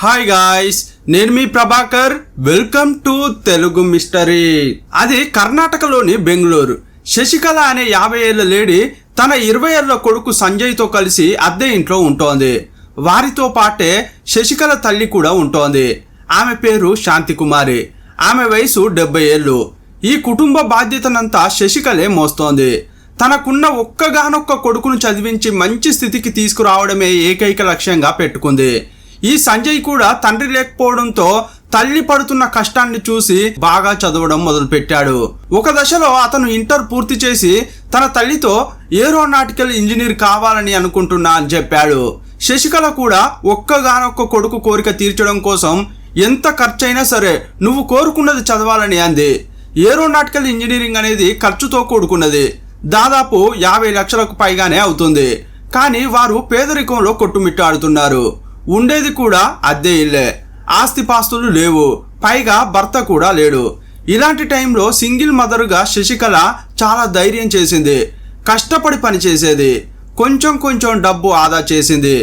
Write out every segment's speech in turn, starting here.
Hi guys, నేను మీ Prabhakar. Welcome to Telugu mystery. అది కర్ణాటకలోని బెంగళూరు. శశికళ అనే 50 ఏళ్ల లేడీ తన 20 ఏళ్ల కొడుకు సంజయ్తో కలిసి అద్దె ఇంట్లో ఉంటోంది. వారితో పాటే శశికళ తల్లి కూడా ఉంటోంది. ఆమె పేరు శాంతికుమారి. ఆమె వయసు 70 ఏళ్ళు. ఈ కుటుంబ బాధ్యతనంతా శశికళే మోస్తోంది. తనకున్న ఒక్కగానొక్క కొడుకును చదివించి మంచి స్థితికి తీసుకురావడమే ఏకైక లక్ష్యంగా పెట్టుకుంది. ఈ సంజయ్ కూడా తండ్రి లేకపోవడంతో తల్లి పడుతున్న కష్టాన్ని చూసి బాగా చదవడం మొదలుపెట్టాడు. ఒక దశలో అతను ఇంటర్ పూర్తి చేసి తన తల్లితో ఏరోనాటికల్ ఇంజనీర్ కావాలని అనుకుంటున్నా అని చెప్పాడు. శశికళ కూడా ఒక్కగానొక్క కొడుకు కోరిక తీర్చడం కోసం ఎంత ఖర్చైనా సరే నువ్వు కోరుకున్నది చదవాలని అంది. ఏరోనాటికల్ ఇంజనీరింగ్ అనేది ఖర్చుతో కూడుకున్నది. దాదాపు 50 లక్షలకు పైగానే అవుతుంది. కానీ వారు పేదరికంలో కొట్టుమిట్టాడుతున్నారు. ఉండేది కూడా అద్దె ఇల్లే. ఆస్తిపాస్తులు లేవు. పైగా భర్త కూడా లేడు. ఇలాంటి టైంలో సింగిల్ మదర్గా శశికళ చాలా ధైర్యం చేసింది. కష్టపడి పనిచేసేది. కొంచెం కొంచెం డబ్బు ఆదా చేసింది.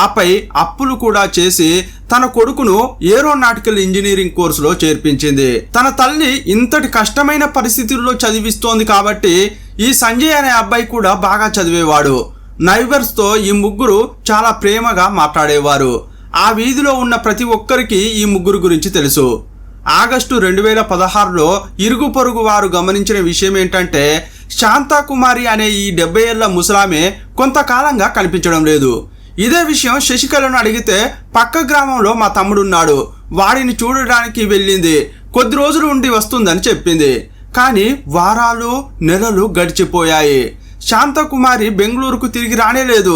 ఆపై అప్పులు కూడా చేసి తన కొడుకును ఏరోనాటికల్ ఇంజనీరింగ్ కోర్సులో చేర్పించింది. తన తల్లి ఇంతటి కష్టమైన పరిస్థితుల్లో చదివిస్తోంది కాబట్టి ఈ సంజయ్ అనే అబ్బాయి కూడా బాగా చదివేవాడు. నైబర్స్తో ఈ ముగ్గురు చాలా ప్రేమగా మాట్లాడేవారు. ఆ వీధిలో ఉన్న ప్రతి ఒక్కరికి ఈ ముగ్గురు గురించి తెలుసు. ఆగస్టు 2016లో ఇరుగు పొరుగు వారు గమనించిన విషయం ఏంటంటే శాంతాకుమారి అనే ఈ 70 ఏళ్ల ముసలామె కొంతకాలంగా కనిపించడం లేదు. ఇదే విషయం శశికళను అడిగితే పక్క గ్రామంలో మా తమ్ముడున్నాడు, వాడిని చూడడానికి వెళ్ళింది, కొద్ది రోజులు ఉండి వస్తుందని చెప్పింది. కానీ వారాలు నెలలు గడిచిపోయాయి. శాంతకుమారి బెంగళూరుకు తిరిగి రానేలేదు.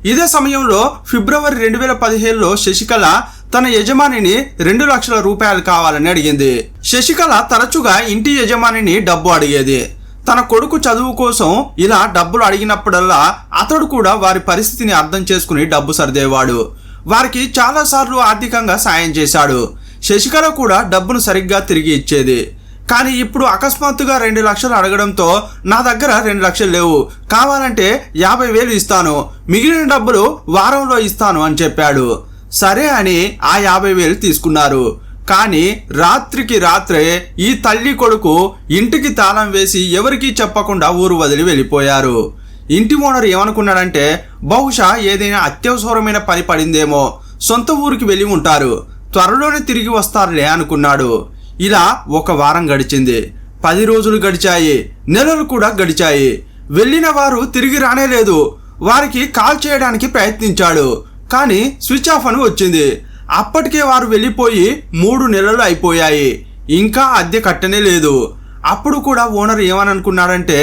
ఇదే సమయంలో ఫిబ్రవరి 2017లో శశికళ తన యజమానిని 2 లక్షల రూపాయలు కావాలని అడిగింది. శశికళ తరచుగా ఇంటి యజమానిని డబ్బు అడిగేది. తన కొడుకు చదువు కోసం ఇలా డబ్బులు అడిగినప్పుడల్లా అతడు కూడా వారి పరిస్థితిని అర్థం చేసుకుని డబ్బు సర్దేవాడు. వారికి చాలాసార్లు ఆర్థికంగా సాయం చేశాడు. శశికళ కూడా డబ్బును సరిగ్గా తిరిగి ఇచ్చేది. కానీ ఇప్పుడు అకస్మాత్తుగా 2 లక్షలు అడగడంతో నా దగ్గర 2 లక్షలు లేవు, కావాలంటే 50,000 ఇస్తాను, మిగిలిన డబ్బులు వారంలో ఇస్తాను అని చెప్పాడు. సరే అని ఆ 50,000 తీసుకున్నారు. కానీ రాత్రికి రాత్రే ఈ తల్లి కొడుకు ఇంటికి తాళం వేసి ఎవరికీ చెప్పకుండా ఊరు వదిలి వెళ్ళిపోయారు. ఇంటి ఓనర్ ఏమనుకున్నాడంటే బహుశా ఏదైనా అత్యవసరమైన పని పడిందేమో, సొంత ఊరికి వెళ్ళి ఉంటారు, త్వరలోనే తిరిగి వస్తారులే అనుకున్నాడు. ఇలా 1 వారం గడిచింది. 10 రోజులు గడిచాయి. నెలలు కూడా గడిచాయి. వెళ్ళిన వారు తిరిగి రానేలేదు. వారికి కాల్ చేయడానికి ప్రయత్నించాడు. కానీ స్విచ్ ఆఫ్ అని వచ్చింది. అప్పటికే వారు వెళ్ళిపోయి 3 నెలలు అయిపోయాయి. ఇంకా అద్దె కట్టనే లేదు. అప్పుడు కూడా ఓనర్ ఏమని అనుకున్నాడంటే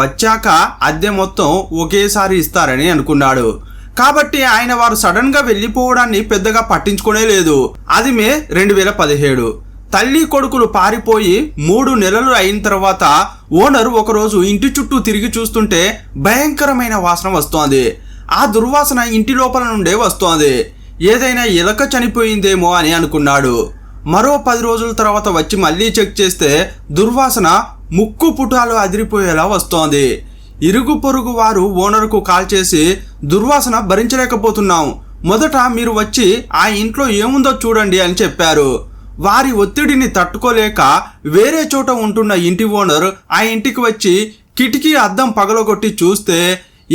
వచ్చాక అద్దె మొత్తం ఒకేసారి ఇస్తారని అనుకున్నాడు. కాబట్టి ఆయన వారు సడన్ గా వెళ్ళిపోవడాన్ని పెద్దగా పట్టించుకోనే లేదు. అది మే 2017. తల్లి కొడుకులు పారిపోయి 3 నెలలు అయిన తర్వాత ఓనర్ ఒకరోజు ఇంటి చుట్టూ తిరిగి చూస్తుంటే భయంకరమైన వాసన వస్తోంది. ఆ దుర్వాసన ఇంటి లోపల నుండే వస్తోంది. ఏదైనా ఎలక చనిపోయిందేమో అని అనుకున్నాడు. మరో 10 రోజుల తర్వాత వచ్చి మళ్ళీ చెక్ చేస్తే దుర్వాసన ముక్కు పుటాలు అదిరిపోయేలా వస్తోంది. ఇరుగు పొరుగు వారు ఓనర్కు కాల్ చేసి దుర్వాసన భరించలేకపోతున్నాం, మొదట మీరు వచ్చి ఆ ఇంట్లో ఏముందో చూడండి అని చెప్పారు. వారి ఒత్తిడిని తట్టుకోలేక వేరే చోట ఉంటున్న ఇంటి ఓనర్ ఆ ఇంటికి వచ్చి కిటికీ అద్దం పగలగొట్టి చూస్తే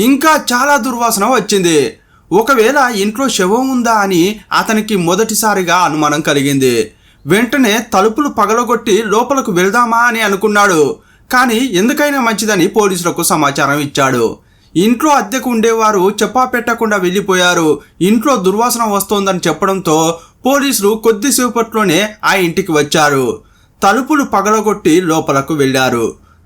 ఇంకా చాలా దుర్వాసన వచ్చింది. ఒకవేళ ఇంట్లో శవం ఉందా అని అతనికి మొదటిసారిగా అనుమానం కలిగింది. వెంటనే తలుపులు పగలగొట్టి లోపలకు వెళ్దామా అని అనుకున్నాడు. కానీ ఎందుకైనా మంచిదని పోలీసులకు సమాచారం ఇచ్చాడు. ఇంట్లో అద్దెకు ఉండేవారు చెప్పా పెట్టకుండా వెళ్ళిపోయారు. ఇంట్లో దుర్వాసన వస్తోందని చెప్పడంతో పోలీసులు కొద్దిసేపట్లోనే ఆ ఇంటికి వచ్చారు. తలుపులు పగలగొట్టి లోపలకు వెళ్ళారు.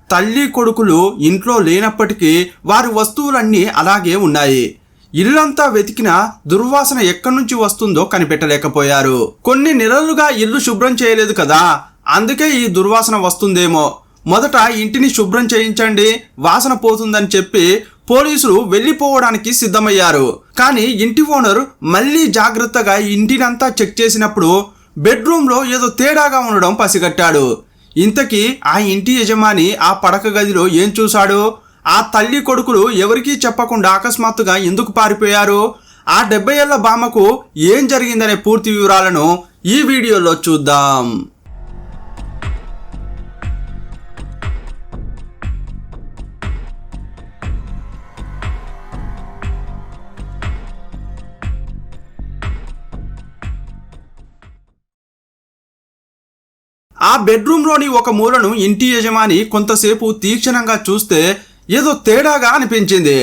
తల్లి కొడుకులు ఇంట్లో లేనప్పటికీ వారి వస్తువులన్నీ అలాగే ఉన్నాయి. ఇల్లంతా వెతికినా దుర్వాసన ఎక్కడి నుంచి వస్తుందో కనిపెట్టలేకపోయారు. కొన్ని నెలలుగా ఇల్లు శుభ్రం చేయలేదు కదా, అందుకే ఈ దుర్వాసన వస్తుందేమో, మొదట ఇంటిని శుభ్రం చేయించండి, వాసన పోతుందని చెప్పి పోలీసులు వెళ్ళిపోవడానికి సిద్ధమయ్యారు. కానీ ఇంటి ఓనర్ మళ్ళీ జాగ్రత్తగా ఇంటినంతా చెక్ చేసినప్పుడు బెడ్రూమ్లో ఏదో తేడాగా ఉండడం పసిగట్టాడు. ఇంతకీ ఆ ఇంటి యజమాని ఆ పడక గదిలో ఏం చూశాడు? ఆ తల్లి కొడుకులు ఎవరికీ చెప్పకుండా అకస్మాత్తుగా ఎందుకు పారిపోయారు? ఆ 70 ఏళ్ల బామ్మకు ఏం జరిగిందనే పూర్తి వివరాలను ఈ వీడియోలో చూద్దాం. ఆ బెడ్రూమ్లోని ఒక మూలను ఇంటి యజమాని కొంతసేపు తీక్షణంగా చూస్తే ఏదో తేడాగా అనిపించింది.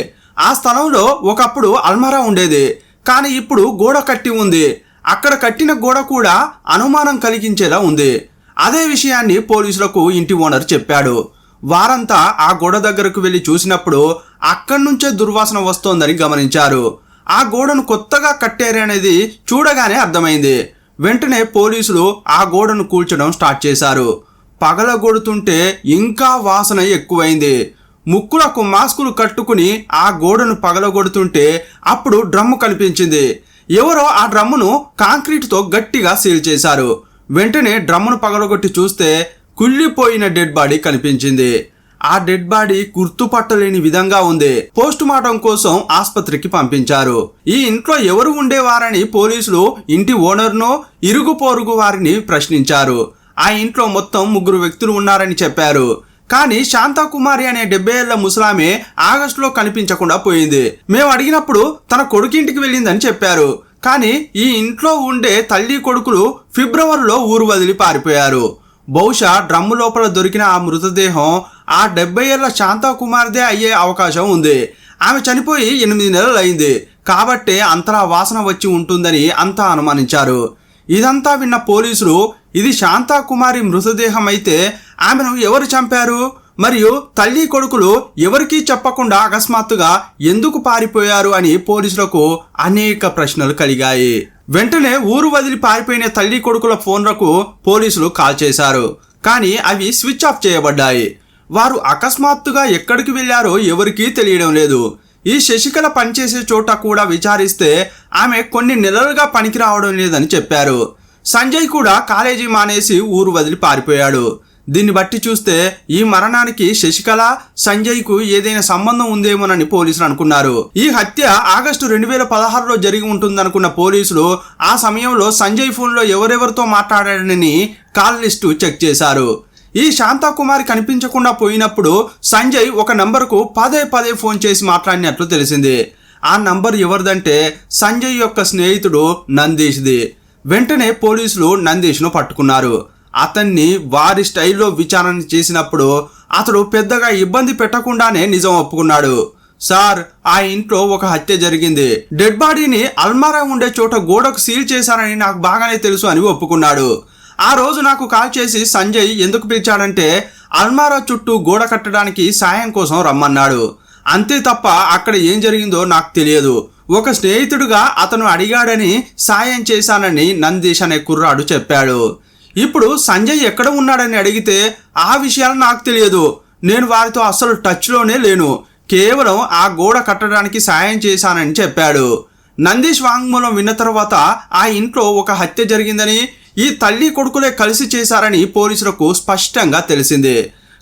ఆ స్థలంలో ఒకప్పుడు అల్మారా ఉండేది, కానీ ఇప్పుడు గోడ కట్టి ఉంది. అక్కడ కట్టిన గోడ కూడా అనుమానం కలిగించేలా ఉంది. అదే విషయాన్ని పోలీసులకు ఇంటి ఓనర్ చెప్పాడు. వారంతా ఆ గోడ దగ్గరకు వెళ్ళి చూసినప్పుడు అక్కడి నుంచే దుర్వాసన వస్తోందని గమనించారు. ఆ గోడను కొత్తగా కట్టారనేది చూడగానే అర్థమైంది. వెంటనే పోలీసులు ఆ గోడను కూల్చడం స్టార్ట్ చేశారు. పగలగొడుతుంటే ఇంకా వాసన ఎక్కువైంది. ముక్కులకు మాస్కులు కట్టుకుని ఆ గోడను పగలగొడుతుంటే అప్పుడు డ్రమ్ము కనిపించింది. ఎవరో ఆ డ్రమ్మును కాంక్రీట్తో గట్టిగా సీల్ చేశారు. వెంటనే డ్రమ్మును పగలగొట్టి చూస్తే కుళ్ళిపోయిన డెడ్ బాడీ కనిపించింది. ఆ డెడ్ బాడీ గుర్తుపట్టలేని విధంగా ఉంది. పోస్ట్ మార్టం కోసం ఆసుపత్రికి పంపించారు. ఈ ఇంట్లో ఎవరు ఉండేవారని పోలీసులు ఇంటి ఓనర్ను, ఇరుగు పొరుగు వారిని ప్రశ్నించారు. ఆ ఇంట్లో మొత్తం 3 వ్యక్తులు ఉన్నారని చెప్పారు. కానీ శాంతాకుమారి అనే 70 ఏళ్ల ముసలామె ఆగస్టులో కనిపించకుండా పోయింది. మేము అడిగినప్పుడు తన కొడుకింటికి వెళ్ళిందని చెప్పారు. కానీ ఈ ఇంట్లో ఉండే తల్లి కొడుకులు ఫిబ్రవరిలో ఊరు వదిలి పారిపోయారు. బహుశా డ్రమ్ము లోపల దొరికిన ఆ మృతదేహం ఆ 70 ఏళ్ల శాంతాకుమారిదే అయ్యే అవకాశం ఉంది. ఆమె చనిపోయి 8 నెలలు అయింది కాబట్టే అంతలా వాసన వచ్చి ఉంటుందని అంతా అనుమానించారు. ఇదంతా విన్న పోలీసులు ఇది శాంతాకుమారి మృతదేహం అయితే ఆమెను ఎవరు చంపారు, మరియు తల్లి కొడుకులు ఎవరికీ చెప్పకుండా అకస్మాత్తుగా ఎందుకు పారిపోయారు అని పోలీసులకు అనేక ప్రశ్నలు కలిగాయి. వెంటనే ఊరు వదిలి పారిపోయిన తల్లి కొడుకుల ఫోన్లకు పోలీసులు కాల్ చేశారు. కానీ అవి స్విచ్ ఆఫ్ చేయబడ్డాయి. వారు అకస్మాత్తుగా ఎక్కడికి వెళ్లారో ఎవరికీ తెలియడం లేదు. ఈ శశికళ పనిచేసే చోట కూడా విచారిస్తే ఆమె కొన్ని నెలలుగా పనికి రావడం లేదని చెప్పారు. సంజయ్ కూడా కాలేజీ మానేసి ఊరు వదిలి పారిపోయాడు. దీన్ని బట్టి చూస్తే ఈ మరణానికి శశికళ, సంజయ్కు ఏదైనా సంబంధం ఉందేమోనని పోలీసులు అనుకున్నారు. ఈ హత్య ఆగస్టు 2016లో జరిగి ఉంటుందనుకున్న పోలీసులు ఆ సమయంలో సంజయ్ ఫోన్లో ఎవరెవరితో మాట్లాడాడని కాల్ లిస్టు చెక్ చేశారు. ఈ శాంతాకుమారి కనిపించకుండా పోయినప్పుడు సంజయ్ ఒక నంబర్కు పదే ఫోన్ చేసి మాట్లాడినట్లు తెలిసింది. ఆ నంబర్ ఎవరిదంటే సంజయ్ యొక్క స్నేహితుడు నందీష్ది. వెంటనే పోలీసులు నందీష్ను పట్టుకున్నారు. అతన్ని వారి స్టైల్లో విచారణ చేసినప్పుడు అతడు పెద్దగా ఇబ్బంది పెట్టకుండానే నిజం ఒప్పుకున్నాడు. సార్, ఆ ఇంట్లో ఒక హత్య జరిగింది. డెడ్ బాడీని అల్మారా ఉండే చోట గోడకు సీల్ చేశారని నాకు బాగానే తెలుసు అని ఒప్పుకున్నాడు. ఆ రోజు నాకు కాల్ చేసి సంజయ్ ఎందుకు పిలిచాడంటే అల్మారా చుట్టూ గోడ కట్టడానికి సాయం కోసం రమ్మన్నాడు. అంతే తప్ప అక్కడ ఏం జరిగిందో నాకు తెలియదు. ఒక స్నేహితుడుగా అతను అడిగాడని సాయం చేశానని నందీష్ అనే కుర్రాడు చెప్పాడు. ఇప్పుడు సంజయ్ ఎక్కడ ఉన్నాడని అడిగితే ఆ విషయాలు నాకు తెలియదు. నేను వారితో అస్సలు టచ్లోనే లేను. కేవలం ఆ గోడ కట్టడానికి సాయం చేశానని చెప్పాడు. నందీష్ వాంగ్మూలం విన్న తర్వాత ఆ ఇంట్లో ఒక హత్య జరిగిందని, ఈ తల్లి కొడుకులే కలిసి చేశారని పోలీసులకు స్పష్టంగా తెలిసింది.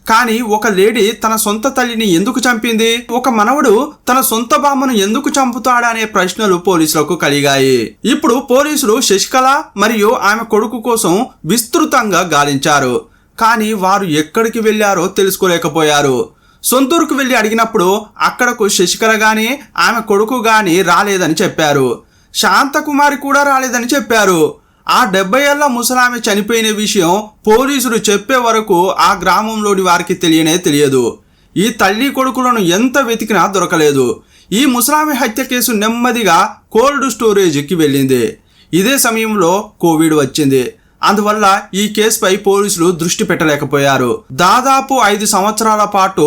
కానీ ఒక లేడీ తన సొంత తల్లిని ఎందుకు చంపింది, ఒక మనవడు తన సొంత బామ్మను ఎందుకు చంపుతాడనే ప్రశ్నలు పోలీసులకు కలిగాయి. ఇప్పుడు పోలీసులు శశికళ మరియు ఆమె కొడుకు కోసం విస్తృతంగా గాలించారు. కానీ వారు ఎక్కడికి వెళ్లారో తెలుసుకోలేకపోయారు. సొంతూరుకు వెళ్లి అడిగినప్పుడు అక్కడకు శశికళ గాని ఆమె కొడుకు గాని రాలేదని చెప్పారు. శాంతకుమారి కూడా రాలేదని చెప్పారు. ఆ 70 ఏళ్ల ముసలామె చనిపోయిన విషయం పోలీసులు చెప్పే వరకు ఆ గ్రామంలోని వారికి తెలియదు. ఈ తల్లి కొడుకులను ఎంత వెతికినా దొరకలేదు. ఈ ముసలామె హత్య కేసు నెమ్మదిగా కోల్డ్ స్టోరేజ్కి వెళ్ళింది. ఇదే సమయంలో కోవిడ్ వచ్చింది. అందువల్ల ఈ కేసుపై పోలీసులు దృష్టి పెట్టలేకపోయారు. దాదాపు 5 సంవత్సరాల పాటు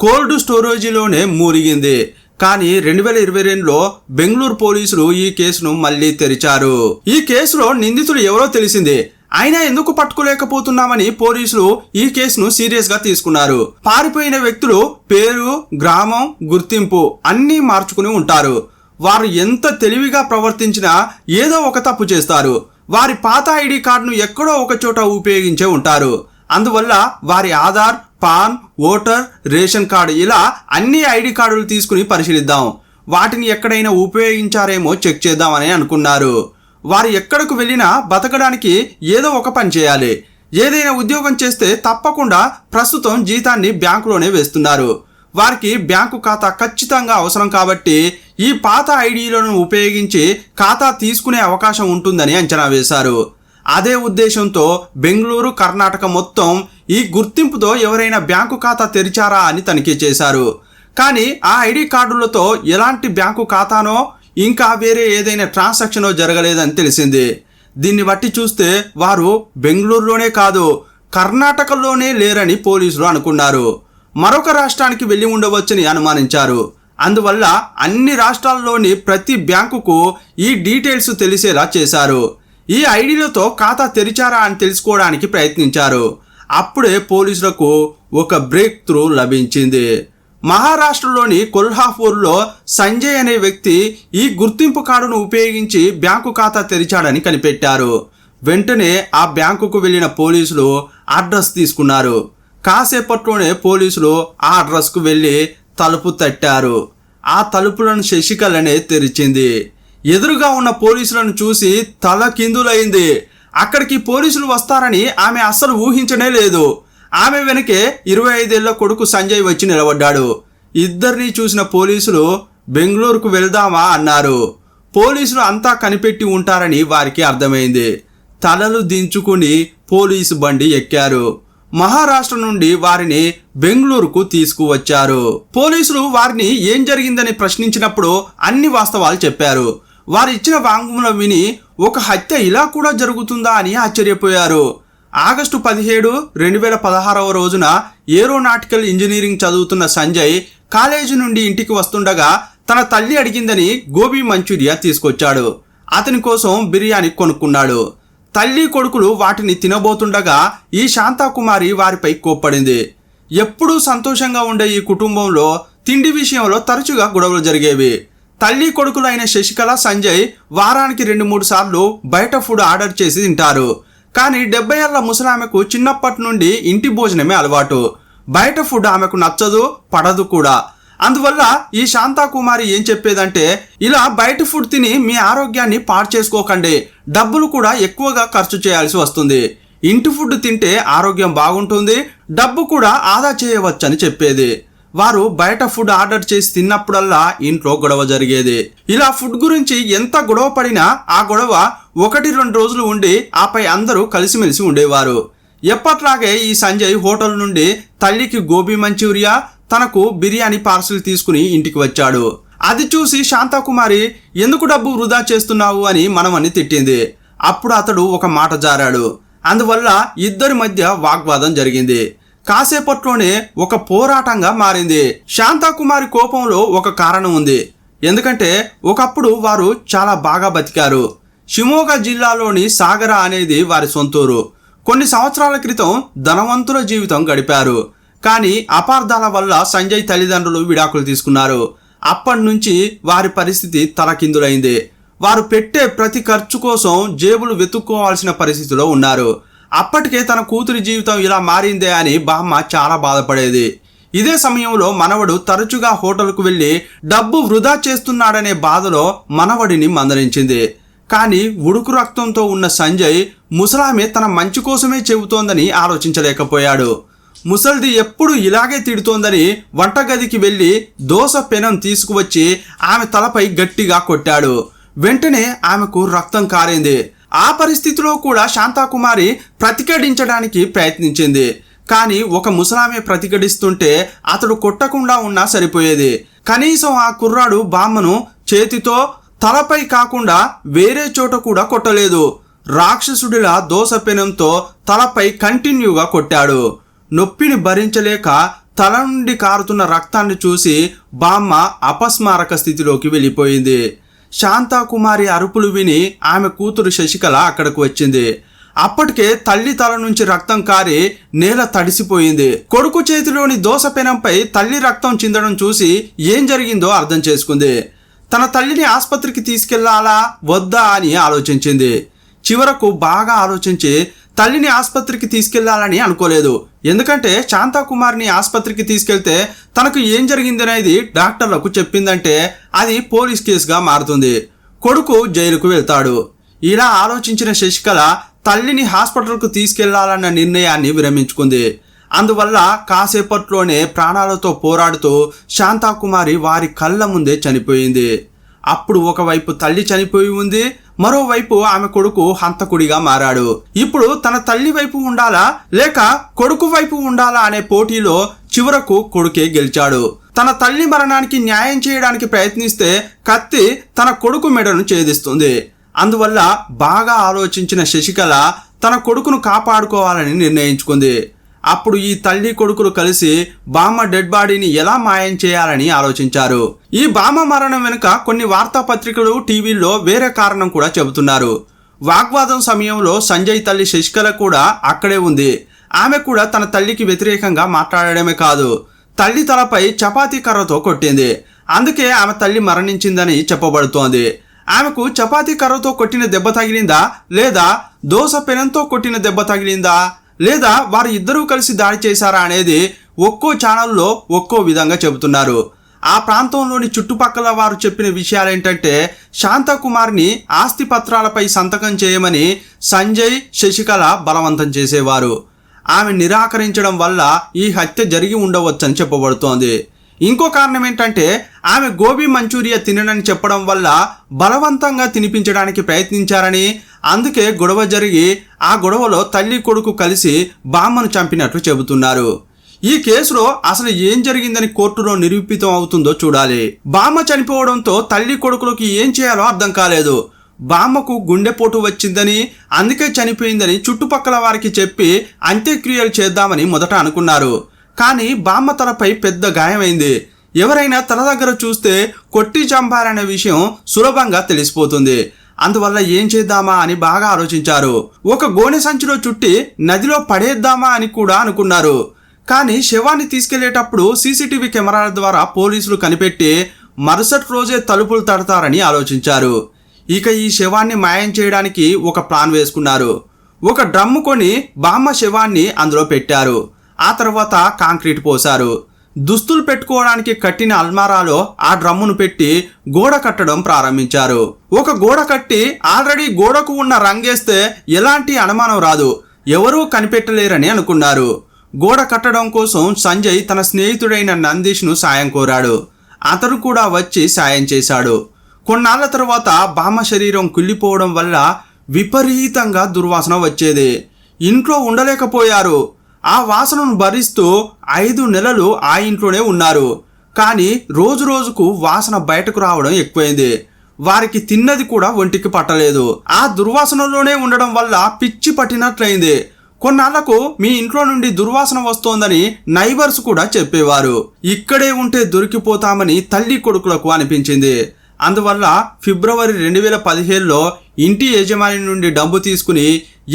కోల్డ్ స్టోరేజీలోనే మూలిగింది. కానీ 2022లో బెంగళూరు పోలీసులు ఈ కేసును మళ్లీ తెరిచారు. ఈ కేసులో నిందితులు ఎవరో తెలిసిందే. అయినా ఎందుకు పట్టుకోలేకపోతున్నామని పోలీసులు ఈ కేసును సీరియస్ గా తీసుకున్నారు. పారిపోయిన వ్యక్తులు పేరు, గ్రామం, గుర్తింపు అన్నీ మార్చుకుని ఉంటారు. వారు ఎంత తెలివిగా ప్రవర్తించినా ఏదో ఒక తప్పు చేస్తారు. వారి పాత ఐడి కార్డును ఎక్కడో ఒక చోట ఉపయోగించే ఉంటారు. అందువల్ల వారి Aadhaar, pan, voter, ration card ఇలా అన్ని ఐడి కార్డులు తీసుకుని పరిశీలిద్దాం. వాటిని ఎక్కడైనా ఉపయోగించారేమో చెక్ చేద్దామని అనుకున్నారు. వారు ఎక్కడకు వెళ్ళినా బతకడానికి ఏదో ఒక పని చేయాలి. ఏదైనా ఉద్యోగం చేస్తే తప్పకుండా ప్రస్తుతం జీతాన్ని బ్యాంకులోనే వేస్తున్నారు. వారికి బ్యాంకు ఖాతా ఖచ్చితంగా అవసరం కాబట్టి ఈ పాత ఐడీలను ఉపయోగించి ఖాతా తీసుకునే అవకాశం ఉంటుందని అంచనా వేశారు. అదే ఉద్దేశంతో బెంగళూరు, కర్ణాటక మొత్తం ఈ గుర్తింపుతో ఎవరైనా బ్యాంకు ఖాతా తెరిచారా అని తనిఖీ చేశారు. కానీ ఆ ఐడి కార్డులతో ఎలాంటి బ్యాంకు ఖాతానో ఇంకా వేరే ఏదైనా ట్రాన్సాక్షనో జరగలేదని తెలిసింది. దీన్ని బట్టి చూస్తే వారు బెంగళూరులోనే కాదు కర్ణాటకలోనే లేరని పోలీసులు అనుకున్నారు. మరొక రాష్ట్రానికి వెళ్ళి ఉండవచ్చని అనుమానించారు. అందువల్ల అన్ని రాష్ట్రాల్లోని ప్రతి బ్యాంకుకు ఈ డీటెయిల్స్ తెలిసేలా చేశారు. ఈ ఐడీలతో ఖాతా తెరిచారా అని తెలుసుకోవడానికి ప్రయత్నించారు. అప్పుడే పోలీసులకు ఒక బ్రేక్ త్రూ లభించింది. మహారాష్ట్రలోని కొల్హాపూర్లో సంజయ్ అనే వ్యక్తి ఈ గుర్తింపు కార్డును ఉపయోగించి బ్యాంకు ఖాతా తెరిచాడని కనిపెట్టారు. వెంటనే ఆ బ్యాంకుకు వెళ్ళిన పోలీసులు అడ్రస్ తీసుకున్నారు. కాసేపట్లోనే పోలీసులు ఆ అడ్రస్కు వెళ్ళి తలుపు తట్టారు. ఆ తలుపులను శశికళనే తెరిచింది. ఎదురుగా ఉన్న పోలీసులను చూసి తల కిందులైంది. అక్కడికి పోలీసులు వస్తారని ఆమె అస్సలు ఊహించనే లేదు. ఆమె వెనకే 25 ఏళ్ల కొడుకు సంజయ్ వచ్చి నిలబడ్డాడు. ఇద్దరిని చూసిన పోలీసులు బెంగళూరుకు వెళ్దామా అన్నారు. పోలీసులు అంతా కనిపెట్టి ఉంటారని వారికి అర్థమైంది. తలలు దించుకుని పోలీసు బండి ఎక్కారు. మహారాష్ట్ర నుండి వారిని బెంగళూరుకు తీసుకువచ్చారు. పోలీసులు వారిని ఏం జరిగిందని ప్రశ్నించినప్పుడు అన్ని వాస్తవాలు చెప్పారు. వారు ఇచ్చిన వాంగ్మూలం విని ఒక హత్య ఇలా కూడా జరుగుతుందా అని ఆశ్చర్యపోయారు. ఆగస్టు 17, 2016 రోజున ఏరోనాటికల్ ఇంజనీరింగ్ చదువుతున్న సంజయ్ కాలేజీ నుండి ఇంటికి వస్తుండగా తన తల్లి అడిగిందని గోబీ మంచూరియా తీసుకొచ్చాడు. అతని కోసం బిర్యానీ కొనుక్కున్నాడు. తల్లి కొడుకులు వాటిని తినబోతుండగా ఈ శాంతాకుమారి వారిపై కోప్పడింది. ఎప్పుడూ సంతోషంగా ఉండే ఈ కుటుంబంలో తిండి విషయంలో తరచుగా గొడవలు జరిగేవి. తల్లి కొడుకులైన శశికళ, సంజయ్ వారానికి 2-3 సార్లు బయట ఫుడ్ ఆర్డర్ చేసి తింటారు. కానీ 70 ఏళ్ల ముసలామెకు చిన్నప్పటి నుండి ఇంటి భోజనమే అలవాటు. బయట ఫుడ్ ఆమెకు నచ్చదు, పడదు కూడా. అందువల్ల ఈ శాంతాకుమారి ఏం చెప్పేదంటే, ఇలా బయట ఫుడ్ తిని మీ ఆరోగ్యాన్ని పాడు చేసుకోకండి, డబ్బులు కూడా ఎక్కువగా ఖర్చు చేయాల్సి వస్తుంది. ఇంటి ఫుడ్ తింటే ఆరోగ్యం బాగుంటుంది, డబ్బు కూడా ఆదా చేయవచ్చని చెప్పేది. వారు బయట ఫుడ్ ఆర్డర్ చేసి తిన్నప్పుడల్లా ఇంట్లో గొడవ జరిగేది. ఇలా ఫుడ్ గురించి ఎంత గొడవ పడినా ఆ గొడవ 1-2 రోజులు ఉండి ఆపై అందరూ కలిసిమెలిసి ఉండేవారు. ఎప్పట్లాగే ఈ సంజయ్ హోటల్ నుండి తల్లికి గోబీ మంచూరియా, తనకు బిర్యానీ పార్సిల్ తీసుకుని ఇంటికి వచ్చాడు. అది చూసి శాంతాకుమారి ఎందుకు డబ్బు వృధా చేస్తున్నావు అని మనమని తిట్టింది. అప్పుడు అతడు ఒక మాట జారాడు. అందువల్ల ఇద్దరి మధ్య వాగ్వాదం జరిగింది. కాసేపట్లోనే ఒక పోరాటంగా మారింది. శాంతాకుమారి కోపంలో ఒక కారణం ఉంది. ఎందుకంటే ఒకప్పుడు వారు చాలా బాగా బతికారు. షిమోగా జిల్లాలోని సాగర అనేది వారి సొంతూరు. కొన్ని సంవత్సరాల క్రితం ధనవంతుల జీవితం గడిపారు. కానీ అపార్థాల వల్ల సంజయ్ తల్లిదండ్రులు విడాకులు తీసుకున్నారు. అప్పటి నుంచి వారి పరిస్థితి తలకిందులైంది. వారు పెట్టే ప్రతి ఖర్చు కోసం జేబులు వెతుక్కోవాల్సిన పరిస్థితిలో ఉన్నారు. అప్పటికే తన కూతురి జీవితం ఇలా మారిందే అని బామ్మ చాలా బాధపడేది. ఇదే సమయంలో మనవడు తరచుగా హోటల్కు వెళ్ళి డబ్బు వృధా చేస్తున్నాడనే బాధలో మనవడిని మందలించింది. కానీ ఉడుకు రక్తంతో ఉన్న సంజయ్ ముసలామె తన మంచి కోసమే చెబుతోందని ఆలోచించలేకపోయాడు. ముసల్ది ఎప్పుడు ఇలాగే తిడుతోందని వంటగదికి వెళ్ళి దోస పెనం తీసుకువచ్చి ఆమె తలపై గట్టిగా కొట్టాడు. వెంటనే ఆమెకు రక్తం కారింది. ఆ పరిస్థితిలో కూడా శాంతాకుమారి ప్రతిఘటించడానికి ప్రయత్నించింది. కానీ ఒక ముసలామె ప్రతిఘటిస్తుంటే అతడు కొట్టకుండా ఉన్నా సరిపోయేది. కనీసం ఆ కుర్రాడు బామ్మను చేతితో తలపై కాకుండా వేరే చోట కూడా కొట్టలేదు. రాక్షసుడిలా దోస పెనంతో తలపై కంటిన్యూగా కొట్టాడు. నొప్పిని భరించలేక తల నుండి కారుతున్న రక్తాన్ని చూసి బామ్మ అపస్మారక స్థితిలోకి వెళ్ళిపోయింది. శాంతాకుమారి అరుపులు విని ఆమె కూతురు శశికళ అక్కడకు వచ్చింది. అప్పటికే తల్లి తల నుంచి రక్తం కారి నేల తడిసిపోయింది. కొడుకు చేతిలోని దోస పెనంపై తల్లి రక్తం చిందడం చూసి ఏం జరిగిందో అర్థం చేసుకుంది. తన తల్లిని ఆసుపత్రికి తీసుకెళ్లాలా వద్దా అని ఆలోచించింది. చివరకు బాగా ఆలోచించి తల్లిని ఆసుపత్రికి తీసుకెళ్లాలని అనుకోలేదు. ఎందుకంటే శాంతాకుమార్ని ఆసుపత్రికి తీసుకెళ్తే తనకు ఏం జరిగిందనేది డాక్టర్లకు చెప్పిందంటే అది పోలీస్ కేసుగా మారుతుంది, కొడుకు జైలుకు వెళ్తాడు. ఇలా ఆలోచించిన శశికళ తల్లిని హాస్పిటల్కు తీసుకెళ్లాలన్న నిర్ణయాన్ని విరమించుకుంది. అందువల్ల కాసేపట్లోనే ప్రాణాలతో పోరాడుతూ శాంతాకుమారి వారి కళ్ళ ముందే చనిపోయింది. అప్పుడు ఒకవైపు తల్లి చనిపోయి ఉంది, మరోవైపు ఆమె కొడుకు హంతకుడిగా మారాడు. ఇప్పుడు తన తల్లి వైపు ఉండాలా లేక కొడుకు వైపు ఉండాలా అనే పోటీలో చివరకు కొడుకే గెలిచాడు. తన తల్లి మరణానికి న్యాయం చేయడానికి ప్రయత్నిస్తే కత్తి తన కొడుకు మెడను ఛేదిస్తుంది. అందువల్ల బాగా ఆలోచించిన శశికళ తన కొడుకును కాపాడుకోవాలని నిర్ణయించుకుంది. అప్పుడు ఈ తల్లి కొడుకులు కలిసి బామ్మ డెడ్ బాడీని ఎలా మాయం చేయాలని ఆలోచించారు. ఈ బామ్మ మరణం వెనుక కొన్ని వార్తాపత్రికలు టీవీల్లో వేరే కారణం కూడా చెబుతున్నారు. వాగ్వాదం సమయంలో సంజయ్ తల్లి శశికళ కూడా అక్కడే ఉంది. ఆమె కూడా తన తల్లికి వ్యతిరేకంగా మాట్లాడడమే కాదు, తల్లి తలపై చపాతీ కర్రతో కొట్టింది. అందుకే ఆమె తల్లి మరణించిందని చెప్పబడుతోంది. ఆమెకు చపాతీ కర్రతో కొట్టిన దెబ్బ తగిలిందా లేదా దోస పెనంతో కొట్టిన దెబ్బ తగిలిందా లేదా వారు ఇద్దరూ కలిసి దాడి చేశారా అనేది ఒక్కో ఛానల్లో ఒక్కో విధంగా చెబుతున్నారు. ఆ ప్రాంతంలోని చుట్టుపక్కల వారు చెప్పిన విషయాలేంటంటే శాంతకుమార్ని ఆస్తి పత్రాలపై సంతకం చేయమని సంజయ్ శశికళ బలవంతం చేసేవారు. ఆమె నిరాకరించడం వల్ల ఈ హత్య జరిగి ఉండవచ్చని చెప్పబడుతోంది. ఇంకో కారణం ఏంటంటే ఆమె గోబీ మంచూరియా తిననని చెప్పడం వల్ల బలవంతంగా తినిపించడానికి ప్రయత్నించారని, అందుకే గొడవ జరిగి ఆ గొడవలో తల్లి కొడుకు కలిసి బామ్మను చంపినట్లు చెబుతున్నారు. ఈ కేసులో అసలు ఏం జరిగిందని కోర్టులో నిరూపితం అవుతుందో చూడాలి. బామ్మ చనిపోవడంతో తల్లి కొడుకులకు ఏం చేయాలో అర్థం కాలేదు. బామ్మకు గుండెపోటు వచ్చిందని, అందుకే చనిపోయిందని చుట్టుపక్కల వారికి చెప్పి అంత్యక్రియలు చేద్దామని మొదట అనుకున్నారు. కానీ బామ్మ తలపై పెద్ద గాయమైంది. ఎవరైనా తల దగ్గర చూస్తే కొట్టి చంపారనే విషయం సులభంగా తెలిసిపోతుంది. అందువల్ల ఏం చేద్దామా అని బాగా ఆలోచించారు. ఒక గోనె సంచిలో చుట్టి నదిలో పడేద్దామా అని కూడా అనుకున్నారు. కానీ శవాన్ని తీసుకెళ్లేటప్పుడు సీసీటీవీ కెమెరాల ద్వారా పోలీసులు కనిపెట్టి మరుసటి రోజే తలుపులు తడతారని ఆలోచించారు. ఇక ఈ శవాన్ని మాయం చేయడానికి ఒక ప్లాన్ వేసుకున్నారు. ఒక డ్రమ్ము కొని బామ్మ శవాన్ని అందులో పెట్టారు. ఆ తర్వాత కాంక్రీట్ పోశారు. దుస్తులు పెట్టుకోవడానికి కట్టిన అల్మారాలో ఆ డ్రమ్మును పెట్టి గోడ కట్టడం ప్రారంభించారు. ఒక గోడ కట్టి ఆల్రెడీ గోడకు ఉన్న రంగేస్తే ఎలాంటి అనుమానం రాదు, ఎవరూ కనిపెట్టలేరని అనుకున్నారు. గోడ కట్టడం కోసం సంజయ్ తన స్నేహితుడైన నందీష్ను సాయం కోరాడు. అతను కూడా వచ్చి సాయం చేశాడు. కొన్నాళ్ల తర్వాత బామ్మ శరీరం కుళ్ళిపోవడం వల్ల విపరీతంగా దుర్వాసన వచ్చేది. ఇంట్లో ఉండలేకపోయారు. ఆ వాసనను భరిస్తూ 5 నెలలు ఆ ఇంట్లోనే ఉన్నారు. కానీ రోజు రోజుకు వాసన బయటకు రావడం ఎక్కువైంది. వారికి తిన్నది కూడా ఒంటికి పట్టలేదు. ఆ దుర్వాసనలోనే ఉండడం వల్ల పిచ్చి పట్టినట్లయింది. కొన్నాళ్లకు మీ ఇంట్లో నుండి దుర్వాసన వస్తోందని నైబర్స్ కూడా చెప్పేవారు. ఇక్కడే ఉంటే దొరికిపోతామని తల్లి కొడుకులకు అనిపించింది. అందువల్ల ఫిబ్రవరి 2017లో ఇంటి యజమాని నుండి డబ్బు తీసుకుని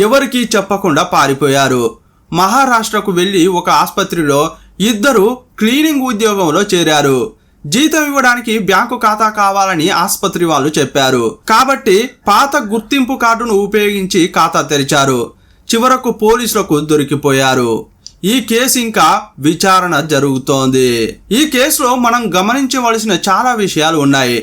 ఎవరికీ చెప్పకుండా పారిపోయారు. మహారాష్ట్రకు వెళ్లి ఒక ఆసుపత్రిలో ఇద్దరు క్లీనింగ్ ఉద్యోగంలో చేరారు. జీతం ఇవ్వడానికి బ్యాంకు ఖాతా కావాలని ఆసుపత్రి వాళ్ళు చెప్పారు. కాబట్టి పాత గుర్తింపు కార్డును ఉపయోగించి ఖాతా తెరిచారు. చివరకు పోలీసులకు దొరికిపోయారు. ఈ కేసు ఇంకా విచారణ జరుగుతోంది. ఈ కేసులో మనం గమనించవలసిన చాలా విషయాలు ఉన్నాయి.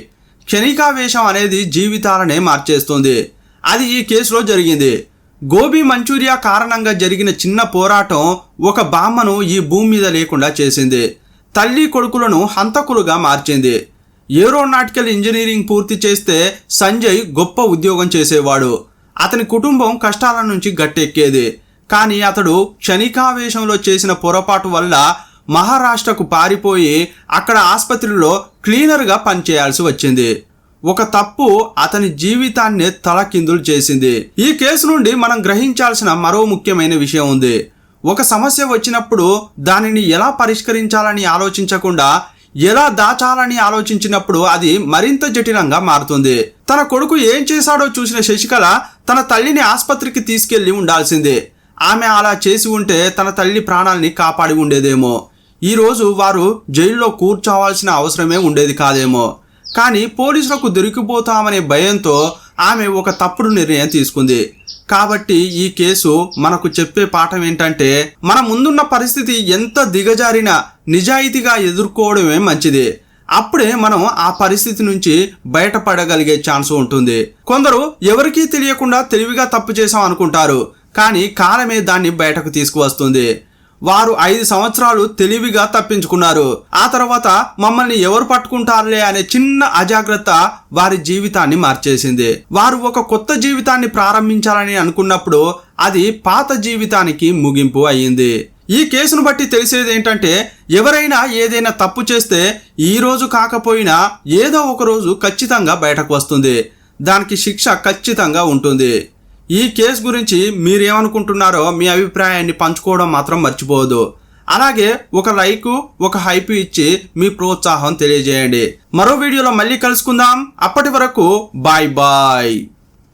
క్షణికావేశం అనేది జీవితాలనే మార్చేస్తుంది. అది ఈ కేసులో జరిగింది. గోబీ మంచూరియా కారణంగా జరిగిన చిన్న పోరాటం ఒక బామ్మను ఈ భూమి మీద లేకుండా చేసింది. తల్లి కొడుకులను హంతకులుగా మార్చింది. ఏరోనాటికల్ ఇంజనీరింగ్ పూర్తి చేస్తే సంజయ్ గొప్ప ఉద్యోగం చేసేవాడు. అతని కుటుంబం కష్టాల నుంచి గట్టెక్కేది. కానీ అతడు క్షణికావేశంలో చేసిన పొరపాటు వల్ల మహారాష్ట్రకు పారిపోయి అక్కడ ఆసుపత్రిలో క్లీనర్గా పనిచేయాల్సి వచ్చింది. ఒక తప్పు అతని జీవితాన్ని తలకిందులు చేసింది. ఈ కేసు నుండి మనం గ్రహించాల్సిన మరో ముఖ్యమైన విషయం ఉంది. ఒక సమస్య వచ్చినప్పుడు దానిని ఎలా పరిష్కరించాలని ఆలోచించకుండా ఎలా దాచాలని ఆలోచించినప్పుడు అది మరింత జటిలంగా మారుతుంది. తన కొడుకు ఏం చేశాడో చూసిన శశికళ తన తల్లిని ఆసుపత్రికి తీసుకెళ్లి ఉండాల్సిందే. ఆమె అలా చేసి ఉంటే తన తల్లి ప్రాణాల్ని కాపాడి ఉండేదేమో. ఈరోజు వారు జైల్లో కూర్చోవాల్సిన అవసరమే ఉండేది కాదేమో. కానీ పోలీసులకు దొరికిపోతామనే భయంతో ఆమె ఒక తప్పుడు నిర్ణయం తీసుకుంది. కాబట్టి ఈ కేసు మనకు చెప్పే పాఠం ఏంటంటే, మన ముందున్న పరిస్థితి ఎంత దిగజారినా నిజాయితీగా ఎదుర్కోవడమే మంచిది. అప్పుడే మనం ఆ పరిస్థితి నుంచి బయటపడగలిగే ఛాన్స్ ఉంటుంది. కొందరు ఎవరికీ తెలియకుండా తెలివిగా తప్పు చేశాం అనుకుంటారు, కానీ కాలమే దాన్ని బయటకు తీసుకువస్తుంది. వారు 5 సంవత్సరాలు తెలివిగా తప్పించుకున్నారు. ఆ తర్వాత మమ్మల్ని ఎవరు పట్టుకుంటారులే అనే చిన్న అజాగ్రత్త వారి జీవితాన్ని మార్చేసింది. వారు ఒక కొత్త జీవితాన్ని ప్రారంభించాలని అనుకున్నప్పుడు అది పాత జీవితానికి ముగింపు అయ్యింది. ఈ కేసును బట్టి తెలిసేది ఏంటంటే, ఎవరైనా ఏదైనా తప్పు చేస్తే ఈ రోజు కాకపోయినా ఏదో ఒక రోజు ఖచ్చితంగా బయటకు వస్తుంది. దానికి శిక్ష ఖచ్చితంగా ఉంటుంది. ఈ కేసు గురించి మీరేమనుకుంటున్నారో మీ అభిప్రాయాన్ని పంచుకోవడం మాత్రం మర్చిపోవద్దు. అలాగే ఒక లైక్, ఒక హైప్ ఇచ్చి మీ ప్రోత్సాహం తెలియజేయండి. మరో వీడియోలో మళ్ళీ కలుసుకుందాం. అప్పటి వరకు బాయ్ బాయ్.